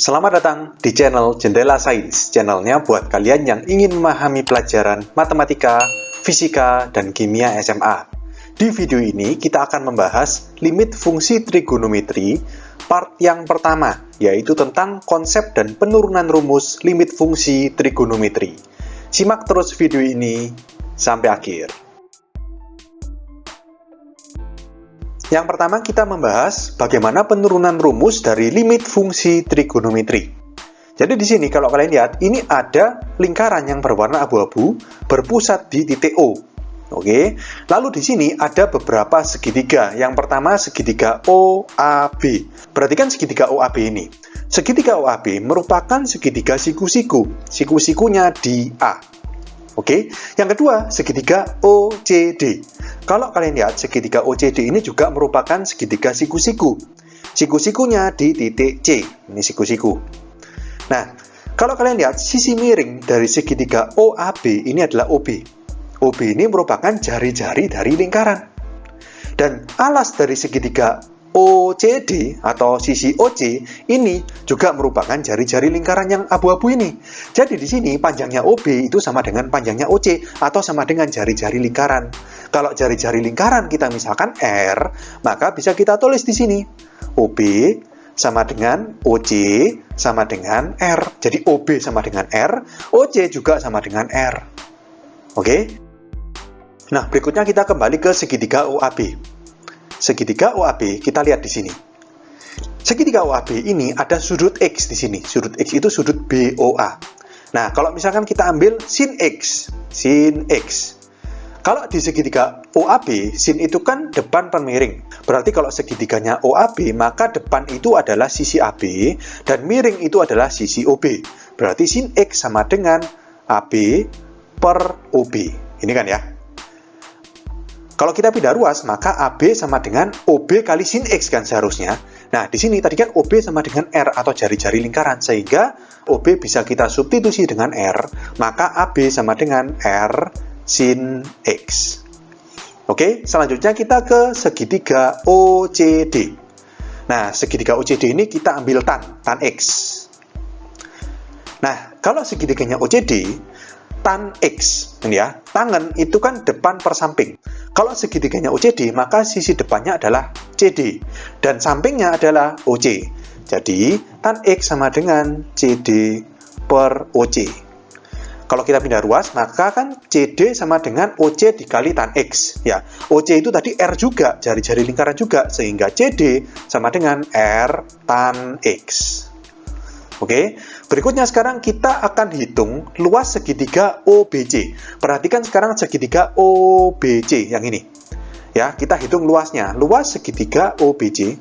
Selamat datang di channel Jendela Sains, channelnya buat kalian yang ingin memahami pelajaran matematika, fisika, dan kimia SMA. Di video ini kita akan membahas limit fungsi trigonometri part yang pertama, yaitu tentang konsep dan penurunan rumus limit fungsi trigonometri. Simak terus video ini sampai akhir. Yang pertama kita membahas bagaimana penurunan rumus dari limit fungsi trigonometri. Jadi di sini kalau kalian lihat, ini ada lingkaran yang berwarna abu-abu berpusat di titik O. Oke. Lalu di sini ada beberapa segitiga. Yang pertama segitiga OAB. Perhatikan segitiga OAB ini. Segitiga OAB merupakan segitiga siku-siku. Siku-sikunya di A. Oke, yang kedua segitiga OCD. Kalau kalian lihat segitiga OCD ini juga merupakan segitiga siku-siku. Siku-sikunya di titik C. Ini siku-siku. Nah, kalau kalian lihat sisi miring dari segitiga OAB ini adalah OB. OB ini merupakan jari-jari dari lingkaran. Dan alas dari segitiga OCD atau sisi OC ini juga merupakan jari-jari lingkaran yang abu-abu ini. Jadi di sini panjangnya OB itu sama dengan panjangnya OC atau sama dengan jari-jari lingkaran. Kalau jari-jari lingkaran kita misalkan R, maka bisa kita tulis di sini OB sama dengan OC sama dengan R. Jadi OB sama dengan R, OC juga sama dengan R. Oke? Nah, berikutnya kita kembali ke segitiga OAB. Segitiga OAB kita lihat di sini. Segitiga OAB ini ada sudut X di sini. Sudut X itu sudut BOA. Nah, kalau misalkan kita ambil sin X. Kalau di segitiga OAB, sin itu kan depan pemiring. Berarti kalau segitiganya OAB, maka depan itu adalah sisi AB dan miring itu adalah sisi OB. Berarti sin X sama dengan AB per OB. Ini kan ya. Kalau kita pindah ruas, maka AB sama dengan OB kali sin X kan seharusnya. Nah, di sini tadi kan OB sama dengan R atau jari-jari lingkaran. Sehingga OB bisa kita substitusi dengan R, maka AB sama dengan R sin X. Oke, selanjutnya kita ke segitiga OCD. Nah, segitiga OCD ini kita ambil tan X. Nah, kalau segitiganya OCD, tan X, ini ya, tangan itu kan depan per samping. Kalau segitiganya OCD, maka sisi depannya adalah CD, dan sampingnya adalah OC. Jadi, tan X sama dengan CD per OC. Kalau kita pindah ruas, maka kan CD sama dengan OC dikali tan X. Ya, OC itu tadi R juga, jari-jari lingkaran juga, sehingga CD sama dengan R tan X. Oke, berikutnya sekarang kita akan hitung luas segitiga OBC. Perhatikan sekarang segitiga OBC yang ini. Ya, kita hitung luasnya. Luas segitiga OBC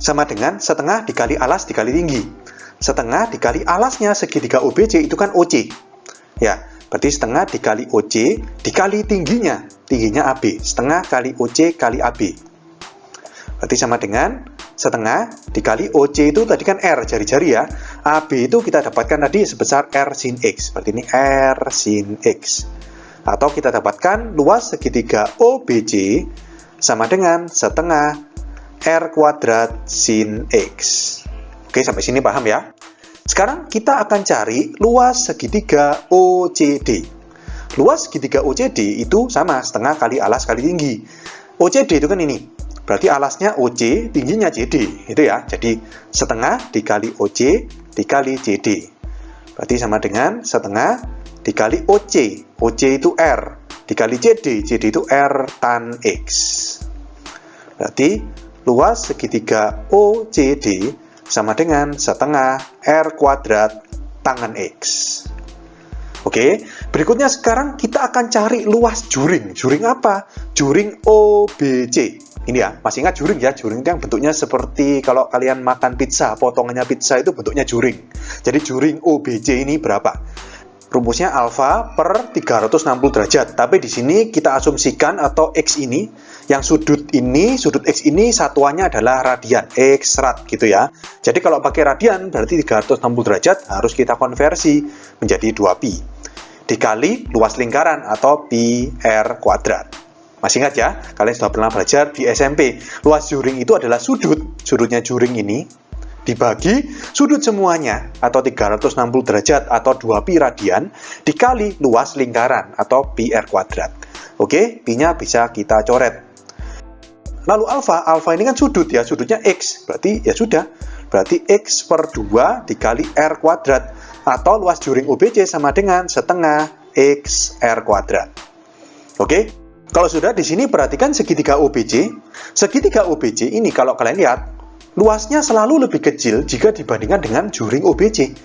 sama dengan setengah dikali alas dikali tinggi. Setengah dikali alasnya segitiga OBC itu kan OC. Ya, berarti setengah dikali OC dikali tingginya. Tingginya AB. Setengah kali OC kali AB. Berarti sama dengan setengah dikali OC itu tadi kan R, jari-jari ya. AB itu kita dapatkan tadi sebesar R sin X. Berarti ini R sin X. Atau kita dapatkan luas segitiga OBC sama dengan setengah R kuadrat sin X. Oke, sampai sini paham ya? Sekarang kita akan cari luas segitiga OCD. Luas segitiga OCD itu sama setengah kali alas kali tinggi. OCD itu kan ini. Berarti alasnya OC, tingginya CD, itu ya. Jadi setengah dikali OC dikali CD. Berarti sama dengan setengah dikali OC. OC itu R dikali CD, CD itu R tan X. Berarti luas segitiga OCD sama dengan setengah R kuadrat tangan X. Oke, berikutnya sekarang kita akan cari luas juring. Juring apa? Juring OBC. Ini ya, masih ingat juring ya? Juring itu yang bentuknya seperti kalau kalian makan pizza, potongannya pizza itu bentuknya juring. Jadi juring OBC ini berapa? Rumusnya alfa per 360 derajat. Tapi di sini kita asumsikan atau X ini, yang sudut X ini satuannya adalah radian, X rad gitu ya. Jadi kalau pakai radian berarti 360 derajat harus kita konversi menjadi 2pi. Dikali luas lingkaran atau pi R kuadrat. Masih ingat ya, kalian sudah pernah belajar di SMP. Luas juring itu adalah sudutnya juring ini dibagi sudut semuanya atau 360 derajat atau 2pi radian dikali luas lingkaran atau pi r kuadrat. Oke, pi-nya bisa kita coret. Lalu alfa ini kan sudut ya, sudutnya x, berarti ya sudah, berarti x per 2 dikali r kuadrat atau luas juring OBC sama dengan setengah x r kuadrat. Oke, kalau sudah di sini perhatikan segitiga OBC. Segitiga OBC ini kalau kalian lihat, luasnya selalu lebih kecil jika dibandingkan dengan juring OBC.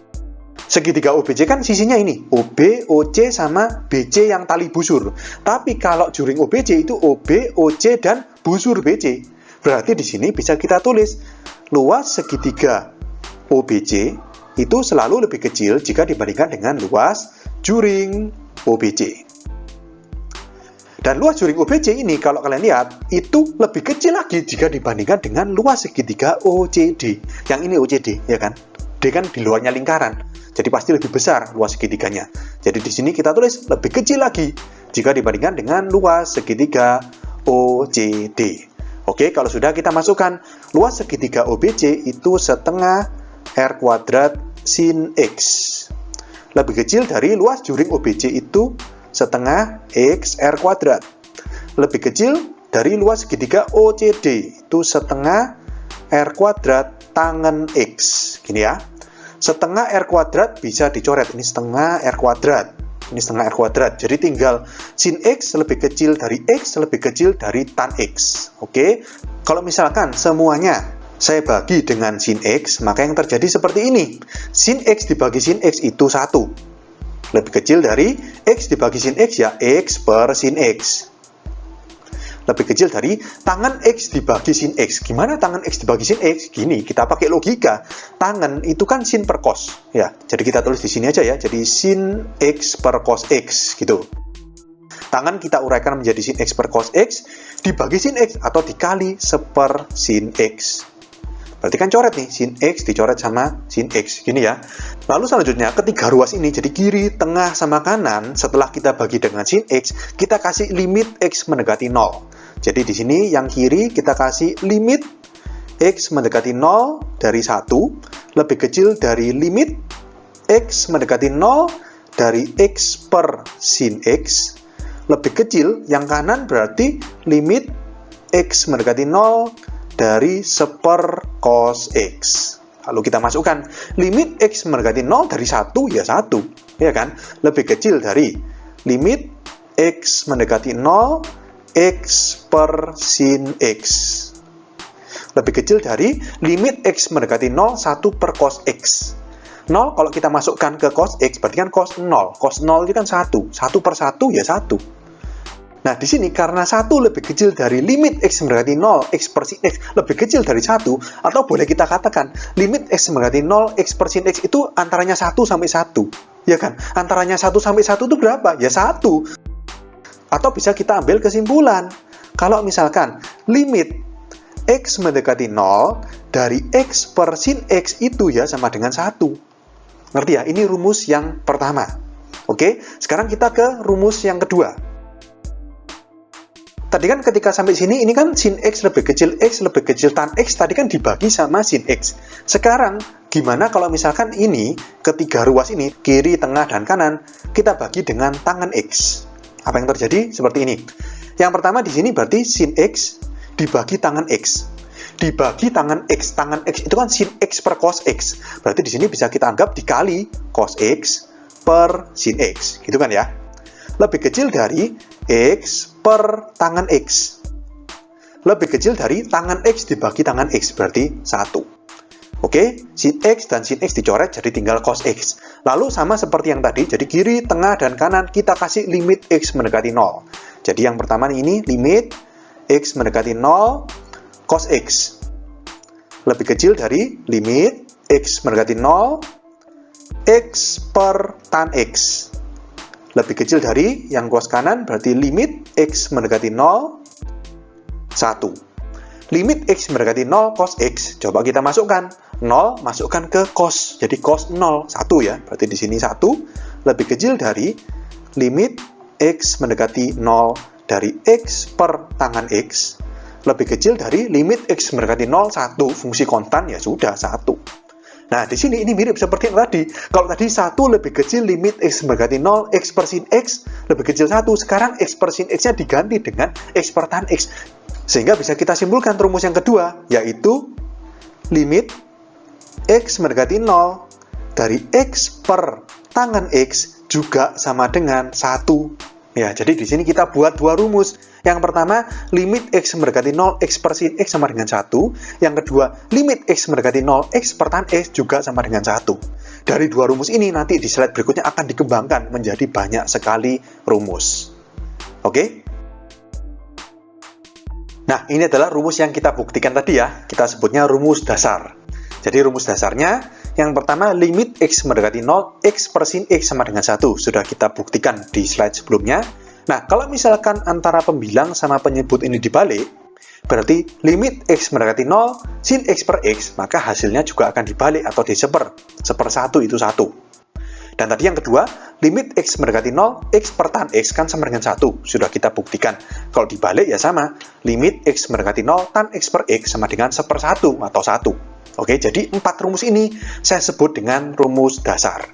Segitiga OBC kan sisinya ini, OB, OC, sama BC yang tali busur. Tapi kalau juring OBC itu OB, OC, dan busur BC. Berarti di sini bisa kita tulis, luas segitiga OBC itu selalu lebih kecil jika dibandingkan dengan luas juring OBC. Dan luas juring OBC ini kalau kalian lihat, itu lebih kecil lagi jika dibandingkan dengan luas segitiga OCD. Yang ini OCD, ya kan? D kan di luarnya lingkaran. Jadi pasti lebih besar luas segitiganya. Jadi di sini kita tulis lebih kecil lagi jika dibandingkan dengan luas segitiga OCD. Oke, kalau sudah kita masukkan luas segitiga OBC itu setengah R kuadrat sin X. Lebih kecil dari luas juring OBC itu setengah X R kuadrat. Lebih kecil dari luas segitiga OCD itu setengah R kuadrat tangen X. Gini ya. Setengah R kuadrat bisa dicoret, ini setengah R kuadrat, ini setengah R kuadrat, jadi tinggal sin X lebih kecil dari X lebih kecil dari tan X. Oke, kalau misalkan semuanya saya bagi dengan sin X, maka yang terjadi seperti ini, sin X dibagi sin X itu 1, lebih kecil dari X dibagi sin X ya X per sin X. Lebih kecil dari tangan X dibagi sin X. Gimana tangan X dibagi sin X? Gini, kita pakai logika. Tangan itu kan sin per cos. Ya, jadi kita tulis di sini aja ya. Jadi sin X per cos X, gitu. Tangan kita uraikan menjadi sin X per cos X, dibagi sin X, atau dikali seper sin X. Berarti kan coret nih, sin X dicoret sama sin X. Gini ya. Lalu selanjutnya, ketiga ruas ini, jadi kiri, tengah, sama kanan, setelah kita bagi dengan sin X, kita kasih limit X mendekati 0. Jadi di sini yang kiri kita kasih limit X mendekati 0 dari 1, lebih kecil dari limit X mendekati 0 dari X per sin X, lebih kecil, yang kanan berarti limit X mendekati 0 dari seper cos X. Lalu kita masukkan limit X mendekati 0 dari 1 ya 1, ya kan? Lebih kecil dari limit X mendekati 0 X per sin X. Lebih kecil dari limit X mendekati 0 1 per cos X. 0 kalau kita masukkan ke cos X berarti kan cos 0. Cos 0 itu kan 1. 1 per 1 ya 1. Nah, di sini karena 1 lebih kecil dari limit X mendekati 0 X per sin X lebih kecil dari 1, atau boleh kita katakan limit X mendekati 0 X per sin X itu antaranya 1 sampai 1. Ya kan? Antaranya 1 sampai 1 itu berapa? Ya 1. Atau bisa kita ambil kesimpulan, kalau misalkan limit X mendekati 0 dari X per sin X itu ya sama dengan 1. Ngerti ya? Ini rumus yang pertama. Oke, sekarang kita ke rumus yang kedua. Tadi kan ketika sampai sini, ini kan sin X lebih kecil tan X, tadi kan dibagi sama sin X. Sekarang, gimana kalau misalkan ini, ketiga ruas ini, kiri, tengah, dan kanan, kita bagi dengan tangan X. Apa yang terjadi? Seperti ini. Yang pertama di sini berarti sin X dibagi tangan X. Dibagi tangan X. Tangan X itu kan sin X per cos X. Berarti di sini bisa kita anggap dikali cos X per sin X. Gitu kan ya? Lebih kecil dari X per tangan X. Lebih kecil dari tangan X dibagi tangan X. Berarti 1. Oke, sin X dan sin X dicoret jadi tinggal cos X. Lalu sama seperti yang tadi, jadi kiri, tengah, dan kanan kita kasih limit X mendekati 0. Jadi yang pertama ini limit X mendekati 0 cos X. Lebih kecil dari limit X mendekati 0 X per tan X. Lebih kecil dari yang cos kanan berarti limit X mendekati 0 1. Limit X mendekati 0 cos X. Coba kita masukkan. 0 masukkan ke cos. Jadi cos 0, 1 ya. Berarti di sini 1 lebih kecil dari limit X mendekati 0 dari X per tangan X lebih kecil dari limit X mendekati 0, 1, fungsi konstan ya sudah 1. Nah, di sini ini mirip seperti yang tadi. Kalau tadi 1 lebih kecil limit X mendekati 0, X per sin X lebih kecil 1. Sekarang X per sin X-nya diganti dengan X per tan X. Sehingga bisa kita simpulkan rumus yang kedua, yaitu limit X mendekati 0 dari X per tangen X juga sama dengan 1. Ya, jadi di sini kita buat dua rumus. Yang pertama, limit X mendekati 0, X per sin X sama dengan 1. Yang kedua, limit X mendekati 0, X per tan X juga sama dengan 1. Dari dua rumus ini, nanti di slide berikutnya akan dikembangkan menjadi banyak sekali rumus. Oke? Nah, ini adalah rumus yang kita buktikan tadi ya. Kita sebutnya rumus dasar. Jadi rumus dasarnya, yang pertama limit X mendekati 0, X per sin X sama dengan 1. Sudah kita buktikan di slide sebelumnya. Nah, kalau misalkan antara pembilang sama penyebut ini dibalik, berarti limit X mendekati 0, sin X per X, maka hasilnya juga akan dibalik atau diseper. Seper 1 itu 1. Dan tadi yang kedua, limit X mendekati 0, X per tan X kan sama dengan 1. Sudah kita buktikan. Kalau dibalik ya sama. Limit X mendekati 0, tan X per X sama dengan seper 1 atau 1. Oke, jadi 4 rumus ini saya sebut dengan rumus dasar.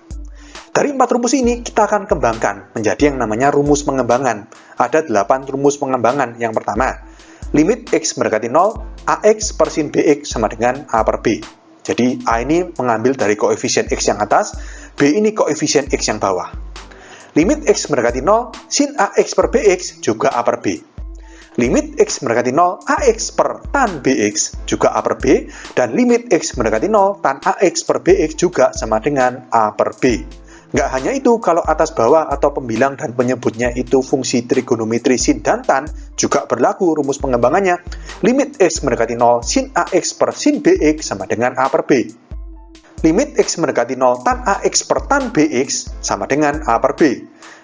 Dari 4 rumus ini kita akan kembangkan menjadi yang namanya rumus pengembangan. Ada 8 rumus pengembangan. Yang pertama, limit X mendekati 0, AX per sin BX sama dengan A per B. Jadi A ini mengambil dari koefisien X yang atas, B ini koefisien X yang bawah. Limit X mendekati 0, sin AX per BX juga A per B. Limit X mendekati 0, AX per tan BX juga A per B. Dan limit X mendekati 0, tan AX per BX juga sama dengan A per B. Nggak hanya itu, kalau atas bawah atau pembilang dan penyebutnya itu fungsi trigonometri sin dan tan, juga berlaku rumus pengembangannya. Limit X mendekati 0, sin AX per sin BX sama dengan A per B. Limit X mendekati 0, tan AX per tan BX sama dengan A per B.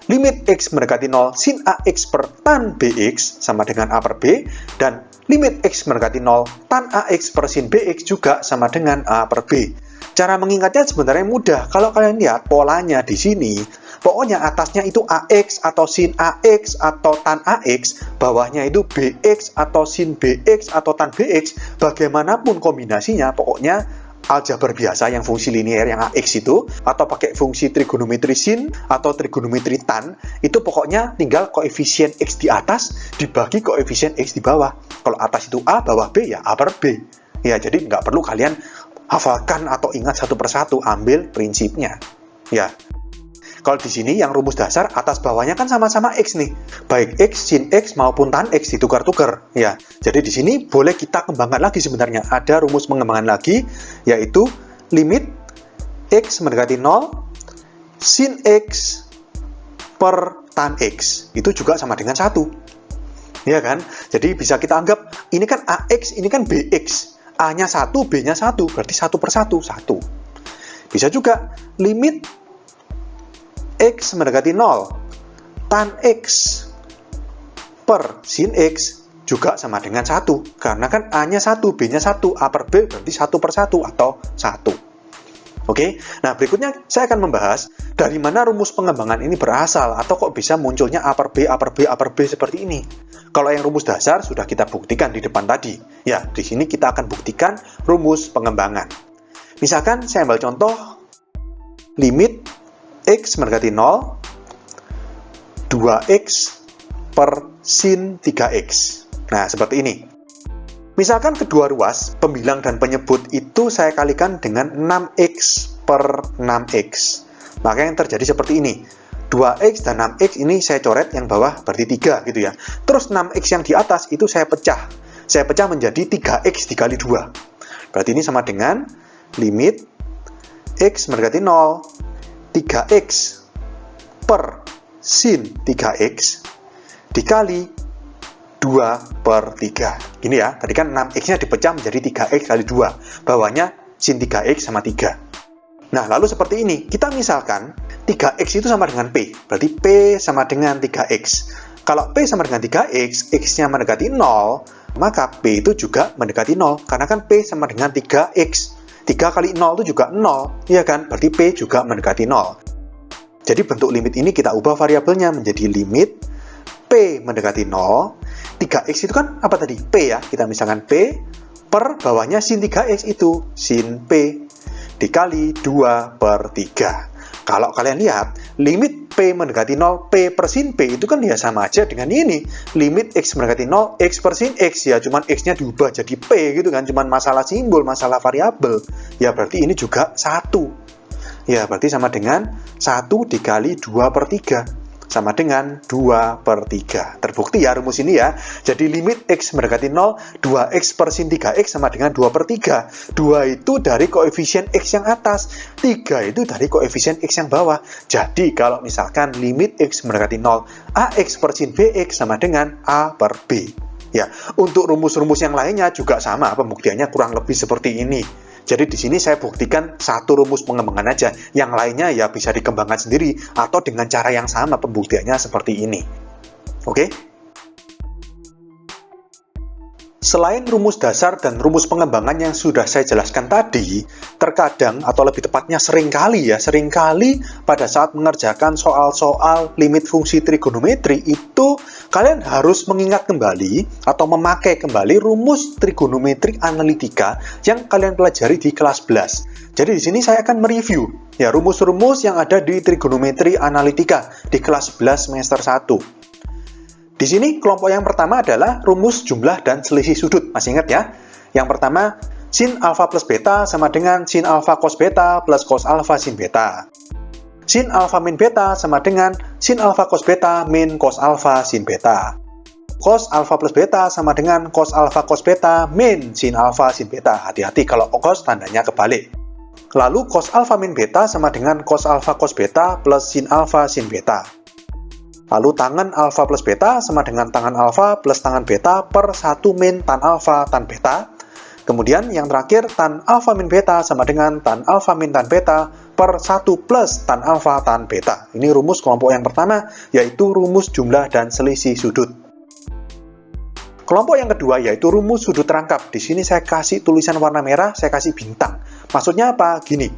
Limit X mendekati 0, sin AX per tan BX sama dengan A per B. Dan limit X mendekati 0, tan AX per sin BX juga sama dengan A per B. Cara mengingatnya sebenarnya mudah. Kalau kalian lihat polanya di sini, pokoknya atasnya itu AX atau sin AX atau tan AX, bawahnya itu BX atau sin BX atau tan BX, bagaimanapun kombinasinya, pokoknya aljabar biasa yang fungsi linear yang AX itu, atau pakai fungsi trigonometri sin atau trigonometri tan, itu pokoknya tinggal koefisien X di atas dibagi koefisien X di bawah. Kalau atas itu A, bawah B, ya A per B. Ya, jadi nggak perlu kalian hafalkan atau ingat satu persatu, ambil prinsipnya. Ya. Kalau di sini yang rumus dasar atas bawahnya kan sama-sama X nih. Baik X, sin X maupun tan X ditukar-tukar. Ya. Jadi di sini boleh kita kembangkan lagi sebenarnya. Ada rumus pengembangan lagi, yaitu limit X mendekati 0, sin X per tan X. Itu juga sama dengan 1. Ya kan? Jadi bisa kita anggap, ini kan AX, ini kan BX. A-nya 1, B-nya 1, berarti 1 per 1, 1. Bisa juga limit X mendekati 0, tan X per sin X juga sama dengan 1. Karena kan A-nya 1, B-nya 1, A per B berarti 1 per 1 atau 1. Oke, nah berikutnya saya akan membahas dari mana rumus pengembangan ini berasal atau kok bisa munculnya A per B, A per B, A per B seperti ini. Kalau yang rumus dasar sudah kita buktikan di depan tadi. Ya, di sini kita akan buktikan rumus pengembangan. Misalkan saya ambil contoh limit X mendekati 0, 2X per sin 3X. Nah, seperti ini. Misalkan kedua ruas, pembilang dan penyebut itu saya kalikan dengan 6X per 6X. Maka yang terjadi seperti ini. 2X dan 6X ini saya coret, yang bawah berarti 3 gitu ya. Terus 6X yang di atas itu saya pecah. Saya pecah menjadi 3X dikali 2. Berarti ini sama dengan limit X mendekati 0, 3X per sin 3X dikali 2 per 3. Gini ya, tadi kan 6X-nya dipecah menjadi 3X kali 2. Bawahnya sin 3X sama 3. Nah, lalu seperti ini. Kita misalkan 3X itu sama dengan P. Berarti P sama dengan 3X. Kalau P sama dengan 3X, X-nya mendekati 0, maka P itu juga mendekati 0. Karena kan P sama dengan 3X. 3 kali 0 itu juga 0. Iya kan? Berarti P juga mendekati 0. Jadi bentuk limit ini kita ubah variabelnya menjadi limit P mendekati 0 3X itu kan apa tadi? P ya. Kita misalkan P per bawahnya sin 3X itu sin P dikali 2/3. Kalau kalian lihat, limit P mendekati 0, P per sin P itu kan ya sama aja dengan ini. Limit X mendekati 0, X per sin X ya, cuman X-nya diubah jadi P gitu kan, cuman masalah simbol, masalah variabel. Ya berarti ini juga 1. Ya berarti sama dengan 1 dikali 2/3. Sama dengan 2/3. Terbukti ya rumus ini ya. Jadi limit X mendekati 0, 2X per sin 3X sama dengan 2/3. 2 itu dari koefisien X yang atas, 3 itu dari koefisien X yang bawah. Jadi kalau misalkan limit X mendekati 0, AX per sin BX sama dengan A per B. Ya, untuk rumus-rumus yang lainnya juga sama, pembuktiannya kurang lebih seperti ini. Jadi di sini saya buktikan satu rumus pengembangan aja, yang lainnya ya bisa dikembangkan sendiri atau dengan cara yang sama pembuktiannya seperti ini. Oke? Selain rumus dasar dan rumus pengembangan yang sudah saya jelaskan tadi, terkadang atau lebih tepatnya seringkali pada saat mengerjakan soal-soal limit fungsi trigonometri itu kalian harus mengingat kembali atau memakai kembali rumus trigonometri analitika yang kalian pelajari di kelas 11. Jadi di sini saya akan mereview ya rumus-rumus yang ada di trigonometri analitika di kelas 11 semester 1. Di sini kelompok yang pertama adalah rumus jumlah dan selisih sudut. Masih ingat ya? Yang pertama, sin alfa plus beta sama dengan sin alfa cos beta plus cos alfa sin beta. Sin alfa min beta sama dengan sin alfa cos beta min cos alfa sin beta. Cos alfa plus beta sama dengan cos alfa cos beta min sin alfa sin beta. Hati-hati kalau cos tandanya kebalik. Lalu cos alfa min beta sama dengan cos alfa cos beta plus sin alfa sin beta. Lalu tangen alfa plus beta sama dengan tangen alfa plus tangen beta per 1 min tan alfa tan beta. Kemudian yang terakhir tan alfa min beta sama dengan tan alfa min tan beta per 1 plus tan alfa tan beta. Ini rumus kelompok yang pertama, yaitu rumus jumlah dan selisih sudut. Kelompok yang kedua yaitu rumus sudut rangkap. Di sini saya kasih tulisan warna merah, saya kasih bintang. Maksudnya apa? Gini.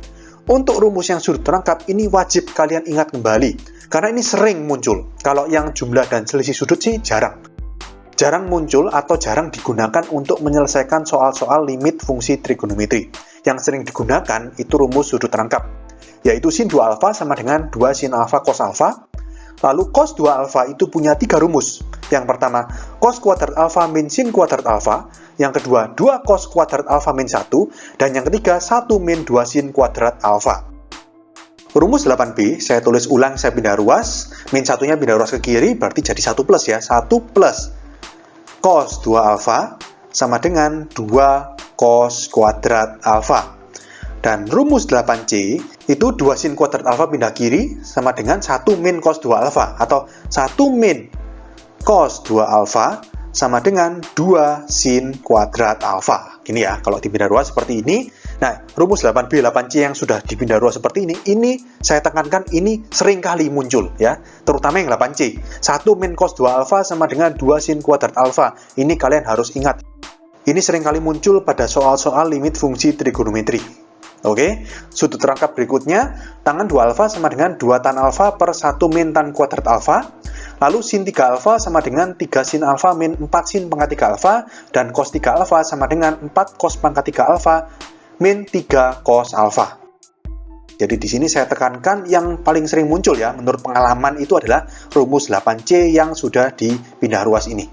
Untuk rumus yang sudut rangkap ini wajib kalian ingat kembali. Karena ini sering muncul. Kalau yang jumlah dan selisih sudut sih jarang. Jarang muncul atau jarang digunakan untuk menyelesaikan soal-soal limit fungsi trigonometri. Yang sering digunakan itu rumus sudut rangkap. Yaitu sin 2 alfa sama dengan 2 sin alfa cos alfa. Lalu cos 2 alfa itu punya 3 rumus. Yang pertama, cos kuadrat alfa min sin kuadrat alfa. Yang kedua, 2 cos kuadrat alfa min 1. Dan yang ketiga, 1 min 2 sin kuadrat alfa. Rumus 8B, saya tulis ulang, saya pindah ruas. Min 1-nya pindah ruas ke kiri, berarti jadi 1 plus ya. 1 plus cos 2 alfa sama dengan 2 cos kuadrat alfa. Dan rumus 8C, itu 2 sin kuadrat alfa pindah kiri, sama dengan 1 min cos 2 alfa. Atau 1 min cos 2 alfa sama dengan 2 sin kuadrat alfa. Gini ya, kalau dipindah ruas seperti ini. Nah, rumus 8B, 8C yang sudah dipindah ruas seperti ini saya tekankan ini sering kali muncul ya, terutama yang 8C. 1 min cos 2 alfa sama dengan 2 sin kuadrat alfa. Ini kalian harus ingat. Ini sering kali muncul pada soal-soal limit fungsi trigonometri. Oke, sudut rangkap berikutnya, tangen 2 alfa sama dengan 2 tan alfa per 1 min tan kuadrat alfa. Lalu sin 3 alfa sama dengan 3 sin alfa min 4 sin pangkat 3 alfa. Dan cos 3 alfa sama dengan 4 cos pangkat 3 alfa min 3 cos alfa. Jadi di sini saya tekankan yang paling sering muncul ya, menurut pengalaman itu adalah rumus 8C yang sudah dipindah ruas ini.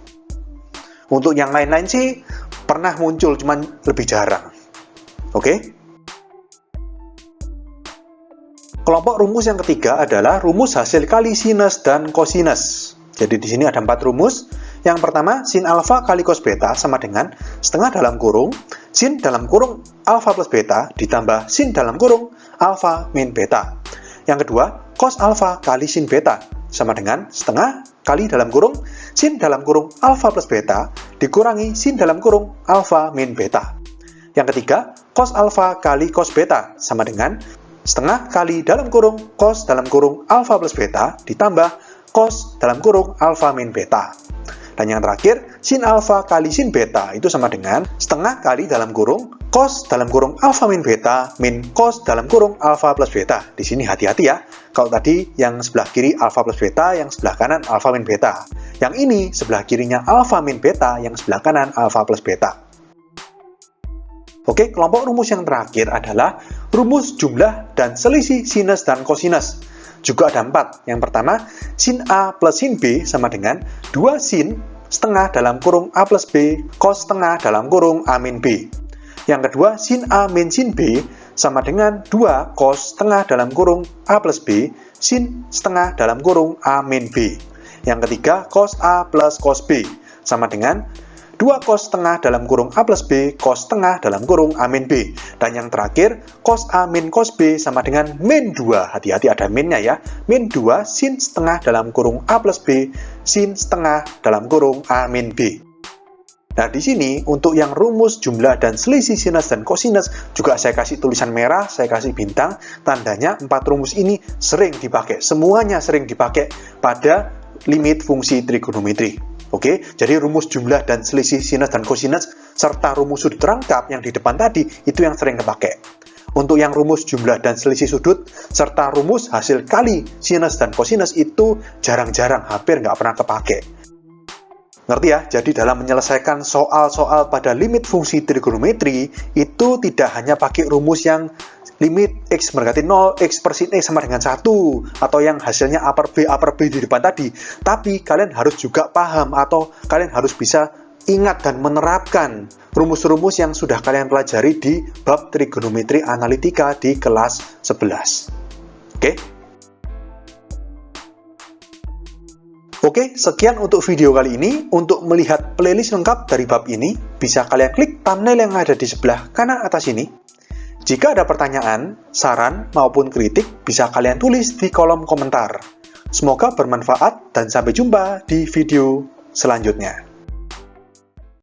Untuk yang lain-lain sih pernah muncul, cuman lebih jarang. Oke? Kelompok rumus yang ketiga adalah rumus hasil kali sinus dan kosinus. Jadi di sini ada 4 rumus. Yang pertama, sin alfa kali cos beta sama dengan setengah dalam kurung sin dalam kurung alfa plus beta ditambah sin dalam kurung alfa min beta. Yang kedua, cos alfa kali sin beta sama dengan setengah kali dalam kurung sin dalam kurung alfa plus beta dikurangi sin dalam kurung alfa min beta. Yang ketiga, cos alfa kali cos beta sama dengan setengah kali dalam kurung cos dalam kurung alfa plus beta ditambah cos dalam kurung alfa min beta. Dan yang terakhir, sin alfa kali sin beta itu sama dengan setengah kali dalam kurung cos dalam kurung alfa min beta min cos dalam kurung alfa plus beta. Di sini hati-hati ya. Kalau tadi yang sebelah kiri alfa plus beta, yang sebelah kanan alfa min beta. Yang ini sebelah kirinya alfa min beta, yang sebelah kanan alfa plus beta. Oke, kelompok rumus yang terakhir adalah rumus jumlah dan selisih sinus dan kosinus. Juga ada 4. Yang pertama, sin A plus sin B sama dengan 2 sin setengah dalam kurung A plus B cos setengah dalam kurung A min B. Yang kedua, sin A min sin B sama dengan 2 cos setengah dalam kurung A plus B sin setengah dalam kurung A min B. Yang ketiga, cos A plus cos B sama dengan 2 cos setengah dalam kurung A plus B cos setengah dalam kurung A min B. Dan yang terakhir, cos A min cos B sama dengan min 2. Hati-hati ada minnya ya. Min 2 sin setengah dalam kurung A plus B sin setengah dalam kurung A min B. Nah, di sini untuk yang rumus jumlah dan selisih sinus dan kosinus juga saya kasih tulisan merah, saya kasih bintang, tandanya 4 rumus ini sering dipakai. Semuanya sering dipakai pada limit fungsi trigonometri. Oke, jadi rumus jumlah dan selisih sinus dan kosinus serta rumus sudut rangkap yang di depan tadi itu yang sering dipakai. Untuk yang rumus jumlah dan selisih sudut serta rumus hasil kali sinus dan kosinus itu jarang-jarang, hampir nggak pernah kepake. Ngerti ya? Jadi dalam menyelesaikan soal-soal pada limit fungsi trigonometri itu tidak hanya pakai rumus yang limit x mendekati 0, x per sin x sama dengan 1 atau yang hasilnya A per B di depan tadi, tapi kalian harus juga paham atau kalian harus bisa ingat dan menerapkan rumus-rumus yang sudah kalian pelajari di bab trigonometri analitika di kelas 11. Oke? Oke, sekian untuk video kali ini. Untuk melihat playlist lengkap dari bab ini, bisa kalian klik thumbnail yang ada di sebelah kanan atas ini. Jika ada pertanyaan, saran, maupun kritik, bisa kalian tulis di kolom komentar. Semoga bermanfaat dan sampai jumpa di video selanjutnya.